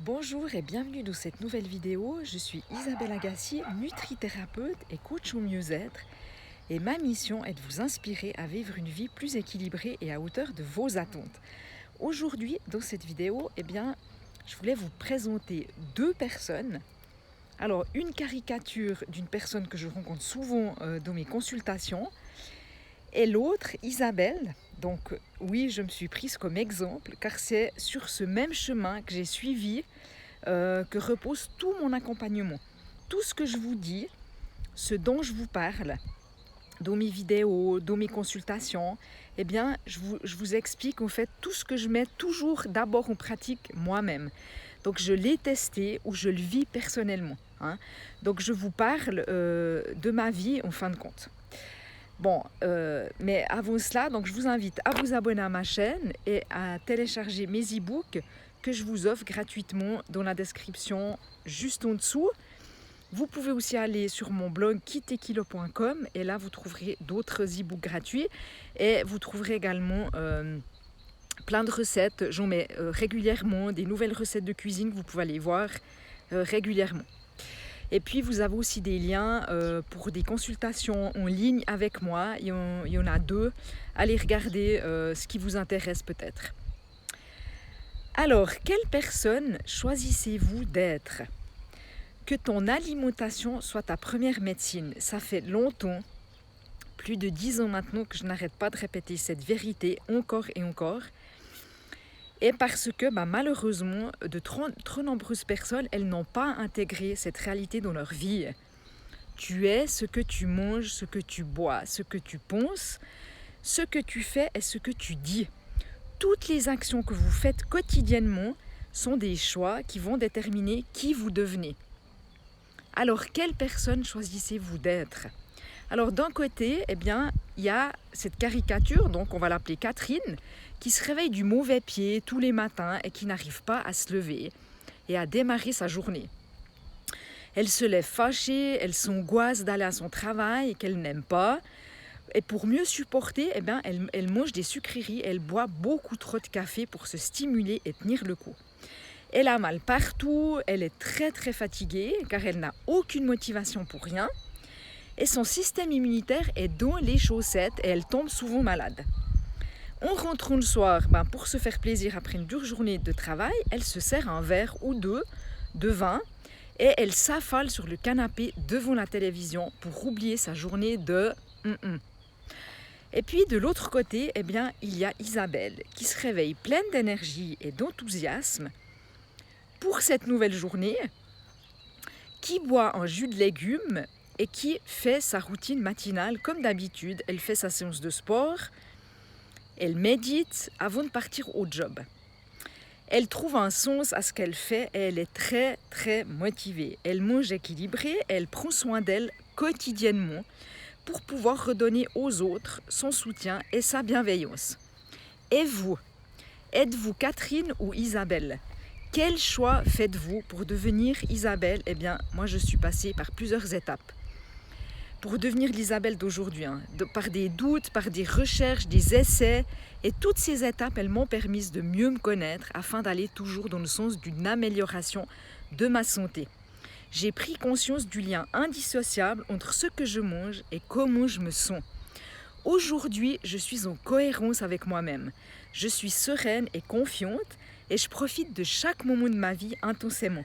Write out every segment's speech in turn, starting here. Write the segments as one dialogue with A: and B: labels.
A: Bonjour et bienvenue dans cette nouvelle vidéo. Je suis Isabelle Agassi, nutrithérapeute et coach au mieux-être. Et ma mission est de vous inspirer à vivre une vie plus équilibrée et à hauteur de vos attentes. Aujourd'hui, dans cette vidéo, je voulais vous présenter deux personnes. Alors, une caricature d'une personne que je rencontre souvent dans mes consultations et l'autre, Isabelle. Donc oui, je me suis prise comme exemple car c'est sur ce même chemin que j'ai suivi que repose tout mon accompagnement. Tout ce que je vous dis, ce dont je vous parle, dans mes vidéos, dans mes consultations, je vous explique en fait tout ce que je mets toujours d'abord en pratique moi-même. Donc je l'ai testé ou je le vis personnellement. Donc je vous parle de ma vie en fin de compte. Bon, mais avant cela, donc je vous invite à vous abonner à ma chaîne et à télécharger mes e-books que je vous offre gratuitement dans la description juste en dessous. Vous pouvez aussi aller sur mon blog kitekilo.com et là vous trouverez d'autres e-books gratuits et vous trouverez également plein de recettes. J'en mets régulièrement des nouvelles recettes de cuisine que vous pouvez aller voir régulièrement. Et puis vous avez aussi des liens pour des consultations en ligne avec moi. Il y en a deux. Allez regarder ce qui vous intéresse peut-être. Alors, quelle personne choisissez-vous d'être ? Que ton alimentation soit ta première médecine. Ça fait longtemps, plus de 10 ans maintenant, que je n'arrête pas de répéter cette vérité encore et encore. Et parce que malheureusement, de trop nombreuses personnes, elles n'ont pas intégré cette réalité dans leur vie. Tu es ce que tu manges, ce que tu bois, ce que tu penses, ce que tu fais et ce que tu dis. Toutes les actions que vous faites quotidiennement sont des choix qui vont déterminer qui vous devenez. Alors, quelle personne choisissez-vous d'être ? Alors, d'un côté, il y a cette caricature, donc on va l'appeler Catherine, qui se réveille du mauvais pied tous les matins et qui n'arrive pas à se lever et à démarrer sa journée. Elle se lève fâchée, elle s'angoisse d'aller à son travail qu'elle n'aime pas. Et pour mieux supporter, elle mange des sucreries, elle boit beaucoup trop de café pour se stimuler et tenir le coup. Elle a mal partout, elle est très très fatiguée car elle n'a aucune motivation pour rien. Et son système immunitaire est dans les chaussettes et elle tombe souvent malade. En rentrant le soir, pour se faire plaisir après une dure journée de travail, elle se sert un verre ou deux de vin et elle s'affale sur le canapé devant la télévision pour oublier sa journée de Et puis de l'autre côté, il y a Isabelle qui se réveille pleine d'énergie et d'enthousiasme pour cette nouvelle journée, qui boit un jus de légumes et qui fait sa routine matinale comme d'habitude. Elle fait sa séance de sport, elle médite avant de partir au job. Elle trouve un sens à ce qu'elle fait et elle est très très motivée. Elle mange équilibré, elle prend soin d'elle quotidiennement pour pouvoir redonner aux autres son soutien et sa bienveillance. Et vous, êtes-vous Catherine ou Isabelle ? Quel choix faites-vous pour devenir Isabelle ? Moi je suis passée par plusieurs étapes pour devenir l'Isabelle d'aujourd'hui, par des doutes, par des recherches, des essais. Et toutes ces étapes, elles m'ont permis de mieux me connaître afin d'aller toujours dans le sens d'une amélioration de ma santé. J'ai pris conscience du lien indissociable entre ce que je mange et comment je me sens. Aujourd'hui, je suis en cohérence avec moi-même. Je suis sereine et confiante et je profite de chaque moment de ma vie intensément.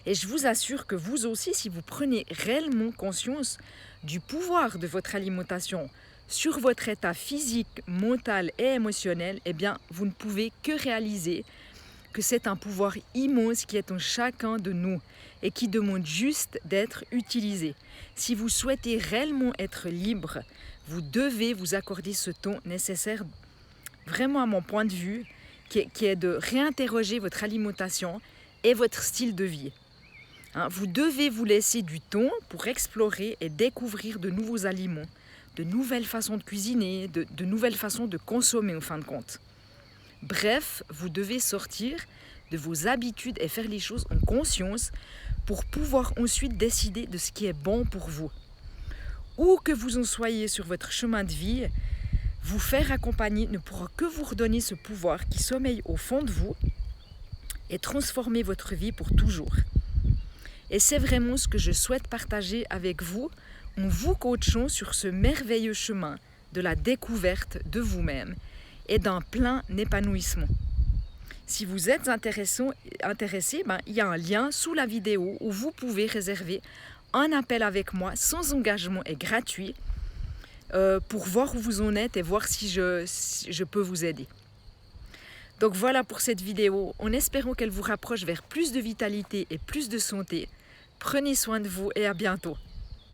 A: Et je vous assure que vous aussi, si vous prenez réellement conscience du pouvoir de votre alimentation sur votre état physique, mental et émotionnel, vous ne pouvez que réaliser que c'est un pouvoir immense qui est en chacun de nous et qui demande juste d'être utilisé. Si vous souhaitez réellement être libre, vous devez vous accorder ce temps nécessaire, vraiment à mon point de vue, qui est de réinterroger votre alimentation et votre style de vie. Vous devez vous laisser du temps pour explorer et découvrir de nouveaux aliments, de nouvelles façons de cuisiner, de nouvelles façons de consommer en fin de compte. Bref, vous devez sortir de vos habitudes et faire les choses en conscience pour pouvoir ensuite décider de ce qui est bon pour vous. Où que vous en soyez sur votre chemin de vie, vous faire accompagner ne pourra que vous redonner ce pouvoir qui sommeille au fond de vous et transformer votre vie pour toujours. Et c'est vraiment ce que je souhaite partager avec vous en vous coachant sur ce merveilleux chemin de la découverte de vous-même et d'un plein épanouissement. Si vous êtes intéressé, il y a un lien sous la vidéo où vous pouvez réserver un appel avec moi sans engagement et gratuit pour voir où vous en êtes et voir si je peux vous aider. Donc voilà pour cette vidéo, en espérant qu'elle vous rapproche vers plus de vitalité et plus de santé. Prenez soin de vous et à bientôt.